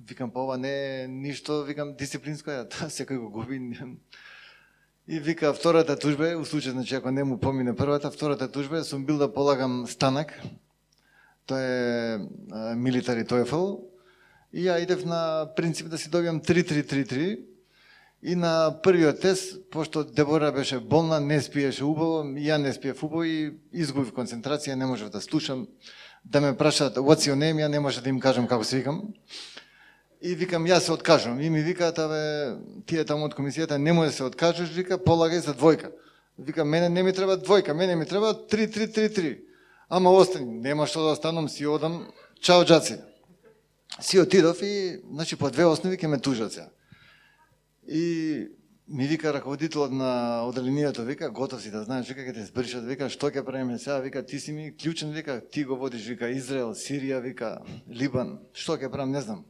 S2: Викам, па ова не е ништо, викам, дисциплинско, секој го губи. И вика, втората тужба е, у случај, значи, ако не му помине првата, втората тужба е, сум бил да полагам станак, тоа е милитари TOEFL, и ја идев на принцип да си добијам 3-3-3-3, и на првиот тест, пошто Дебора беше болна, не спиеше убаво, ја не спиев убаво и изгубив концентрација, не можев да слушам, да ме прашаат what's your name, ја не може да им кажам како се викам. И викам, јас се откажувам. И ми викаат, тие таму од комисијата, не може да се откажеш, вика, полагај за двојка. Викам, мене не ми треба двојка, мене ми треба 3-3-3-3. Ама остани, нема што да останам, си одам, чао джаци. Си отидов и, значи, по две основи ќе ме тужат сега. И ми вика раководителот на оделението, вика, готов си да знаеш, вика, ќе те збришат, вика, што ќе правиме сега, вика, ти си ми клучен, вика, ти го водиш, вика, Израел, Сирија, вика, Либан, што ќе правам, не знам.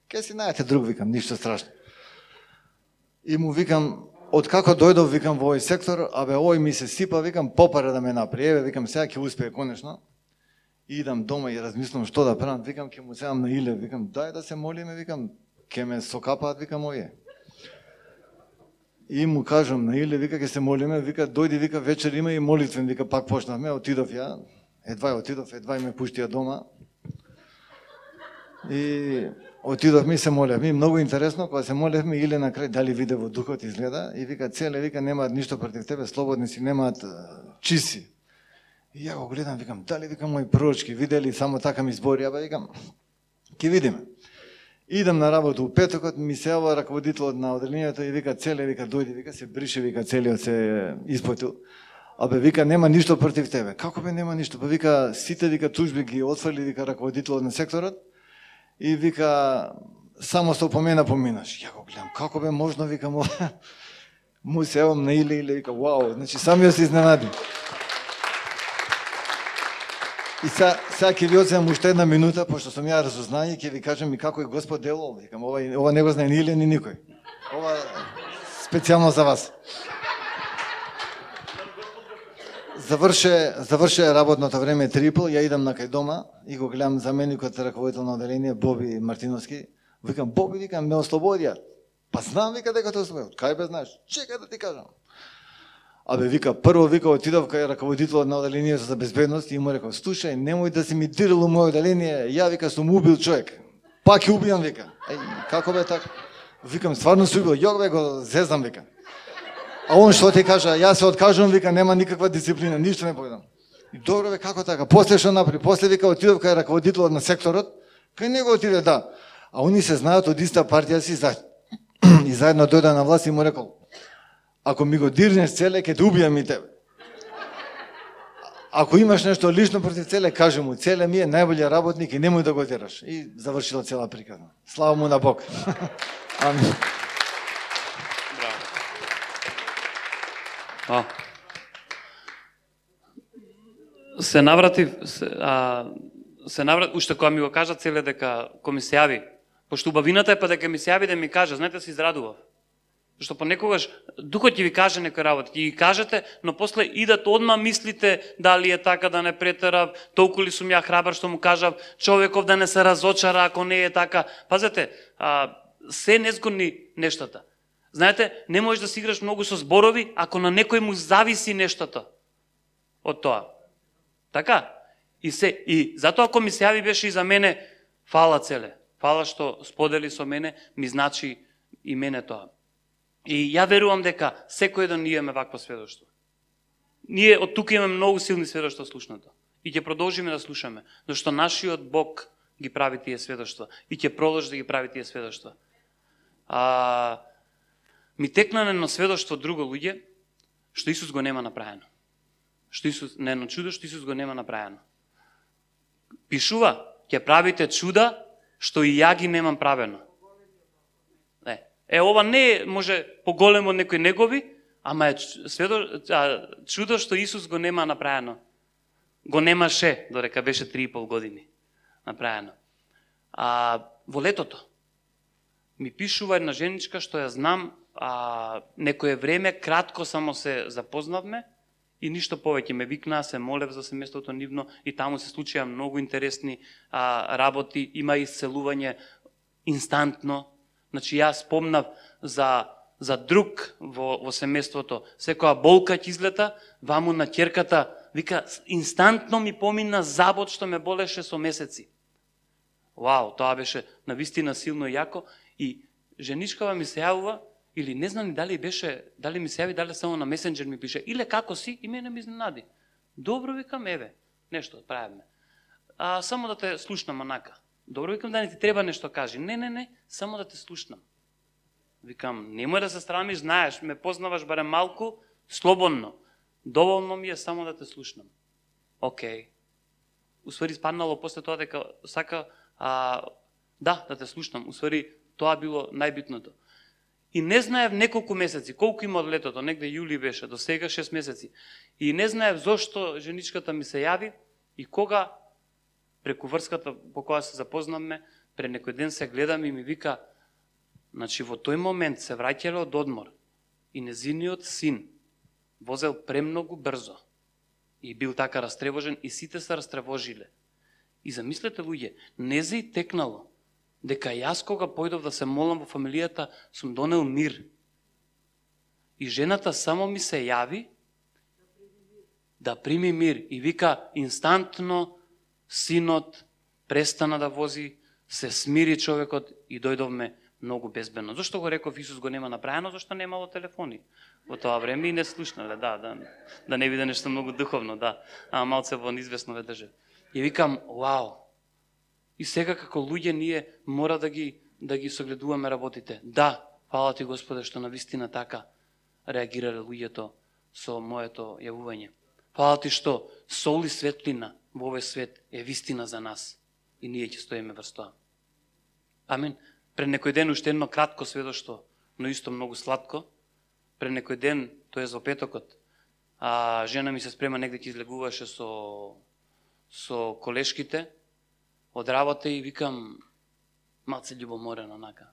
S2: Ке си најдете друг, викам, ништо страшно. И му викам, од како дојдов, викам, во овој сектор, овој ми се сипа, викам, попара да ме напри, викам, сега ќе успее конечно. И идам дома и размислам што да правам, викам, ќе му седам на Иле, викам, дај да се молиме, викам, ќе ме сокапаат, викам, овие. И му кажам на Иле, вика, ќе се молиме, вика, дојди, вика, вечер има и молитвен, вика, пак почнавме, отидов ја, едва ме пуштија дома. И отидовме и се молевме. И многу интересно, кога се молевме, Иле на крај дали виде во духот изгледа и вика, Целе, вика, немаат ништо против тебе, слободни си, немаат чиси. И ја го гледам, викам, дали, викам, мои пророчки видели, само така ми збори, викам, ќе видиме. Идам на работа у петокот, ми се јава раководителот на оделението и вика, Целе, вика, дојди, вика, се брише, вика, целиот се испотил. Вика, нема ништо против тебе. Како бе нема ништо? Вика, сите, вика, тужби ги отфрли, вика, раководителот на секторот. И вика, само со помена поминаш. Ја го гледам, како бе можно, викам, му се евам на Иле, вика, вау, значи самиот се изненади. И сега ќе ви одземам уште една минута, пошто сум ја разузнање, ќе ви кажам и како е Господ делал. Викам, ова не го знае ни Иле, ни никој. Ова специјално за вас. Заврше работното време трипл, ја идам на кај дома и го гледам заменикот раководител на оделение Боби Мартиновски. Викам, Боби, викам, ме ослободија. Па знам, вика, дека те ослободија. Кај бе знаеш? Чекај да ти кажам. Вика, прво, вика, отидов кај раководителот на оделението за безбедност и му рекол, слушај, немој да си ми дирал у моје оделение, ја, вика, сум убил човек. Пак ќе убијам, вика. Како бе така? Викам, стварно си убил, јок бе, го зезнам, вика. А он што ти кажа, јас се откажувам, вика, нема никаква дисциплина, ништо не појдам. И добро бе, како така? После што направи? После, вика, отидов кај раководителот на секторот, кај него отиде, да. А они се знаат од иста партија си и заедно дојде на власт и му рекол, ако ми го дирнеш Целе, ќе те убијам и тебе. Ако имаш нешто лично против Целе, кажи му, Целе ми е најболји работник и немој да го дираш. И завршила цела приказна. Слава му на Бог. Амин.
S1: Се навратив, уште кога ми го кажа Целе дека кој ми се јави, пошто убавината е па дека ми се јави да ми каже, знаете, се израдував. Што понекогаш духот ќе ви каже некој работа, ќе ги кажете, но после идат одма мислите дали е така, да не претерав, толку ли сум ја храбар што му кажав, човеков да не се разочара ако не е така. Пазете, се незгодни нештата. Знаете, не можеш да си играш многу со зборови ако на некој му зависи нештото од тоа. Така? И затоа ако ми се јави беше и за мене, фала Целе. Фала што сподели со мене, ми значи и мене тоа. И ја верувам дека секој еден ние имаме вакво сведоштво. Ние од тука имаме многу силни сведоштва слушнато. И ќе продолжиме да слушаме, зашто нашиот Бог ги прави тие сведоштва и ќе продолжи да ги прави тие сведоштва. Ми текна на едно сведоштво друго луѓе, што Исус го нема направено. Што Исус, на едно чудо што Исус го нема направено. Пишува, ќе правите чуда што и ја ги немам правено. Ова не е, може, поголемо од некои негови, ама е чудо што Исус го нема направено. Го немаше, додека беше 3,5 години направено. Во летото ми пишува една женичка што ја знам, некое време, кратко само се запознавме и ништо повеќе. Ме викнаа, се молев за семејството нивно и таму се случија многу интересни работи, има исцелување инстантно. Значи, јас спомнав за друг во семејството. Секоја болка ќе излета, ваму на ќерката, вика, инстантно ми помина забот што ме болеше со месеци. Вау, тоа беше навистина силно и јако. И женичкава ми се јавува, или не знам дали ми се јави, дали само на месенџер ми пише, иле како си, и мене ми изненади. Добро, викам, еве, нешто правиме. Само да те слушнам, анака. Добро, викам, да не ти треба нешто кажи. Не, само да те слушнам. Викам, немој да се страмиш, знаеш, ме познаваш барем малку, слободно. Доволно ми е само да те слушнам. Океј. Усвари спаднало после тоа дека сака да те слушнам. Усвари тоа било најбитното. И не знаев неколку месеци, колку има од летото, негде јули беше, до сега 6 месеци. И не знаев зошто женичката ми се јави и кога преку врската по која се запознавме, пред некој ден се гледам и ми вика, значи во тој момент се враќале од одмор и незиниот син возел премногу брзо и бил така растревожен и сите се растревожиле. И замислете, луѓе, незе и текнало дека јас кога појдов да се молам во фамилијата сум донел мир. И жената само ми се јави да прими мир и вика инстантно синот престана да вози, се смири човекот и дојдовме многу безбедно. Зошто го реков Исус го нема направено? Зошто немало телефони во тоа време и не слушнале, да не биде нешто многу духовно, малце во неизвестно ве држи. И викам, вау. И сега како луѓе ние мора да ги согледуваме работите. Да, фала ти Господе што навистина така реагирале луѓето со моето јавување. Фала ти што сол и светлина во овој свет е вистина за нас и ние ќе стоиме врз тоа. Амин. Пред некој ден уште едно кратко сведоштво, но исто многу сладко. Пред некој ден, тоа е за петокот, жена ми се спрема, негде ќе излегуваше со колешките од работа и викам, малце љубоморен онака.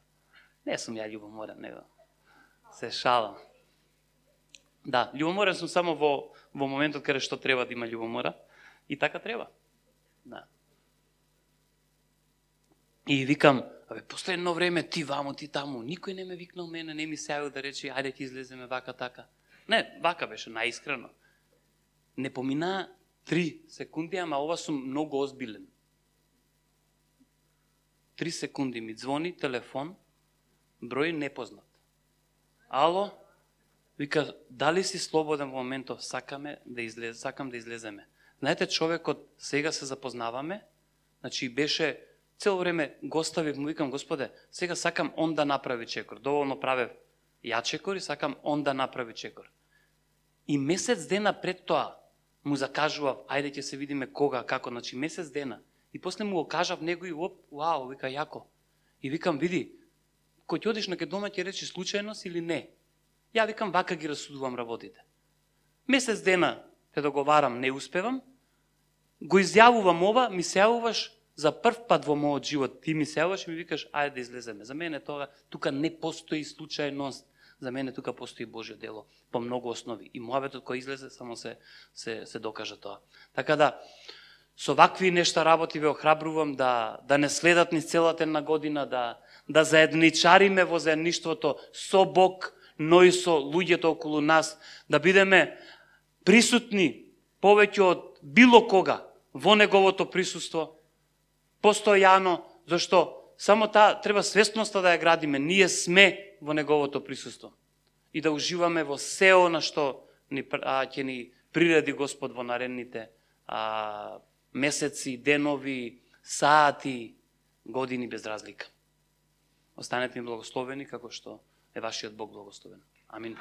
S1: Не сум ја љубоморен, него. Се шалам. Да, љубоморен сум само во моментот каде што треба да има љубомора и така треба. Да. И викам, после едно време ти вамо, ти таму, никој не ме викнал мене, не ми се јавил да рече, ајде ќе излеземе вака така. Не, вака беше наискрено. Не помина 3 секунди, ама ова сум многу озбилен. 3 секунди ми звони телефон, број непознат. Ало, вика, дали си слободен во моментов, сакам да излеземе. Знаете, човекот сега се запознаваме, значи беше цело време го ставив, му викам, Господе, сега сакам он да направи чекор. Доволно правев ја чекор и сакам он да направи чекор. И месец дена пред тоа му закажував, ајде ќе се видиме кога, како, значи месец дена. И после му го кажав него и вау, вика, јако. И викам, види, кој ќе одиш некај дома ќе речи случајност или не. Ја викам, вака ги расудувам работите. Месец дена те договарам, не успевам, го изјавувам ова, ми се јавуваш за прв пат во мојот живот, ти ми се јавуваш и ми викаш, ајде да излеземе. За мене тоа, тука не постои случајност, за мене тука постои Божјо дело, по многу основи. И муабетот кој излезе, само се докажа тоа. Така да, со вакви нешта работи ве охрабрувам да не следат низ целата една година, да заедничариме во заедништвото со Бог, но и со луѓето околу нас, да бидеме присутни повеќе од било кога во неговото присуство, постојано, зашто само треба свесноста да ја градиме. Ние сме во неговото присуство и да уживаме во се она што ќе ни приреди Господ во наредните месеци, денови, сати, години без разлика. Останете ми благословени како што е вашиот Бог благословен. Амин.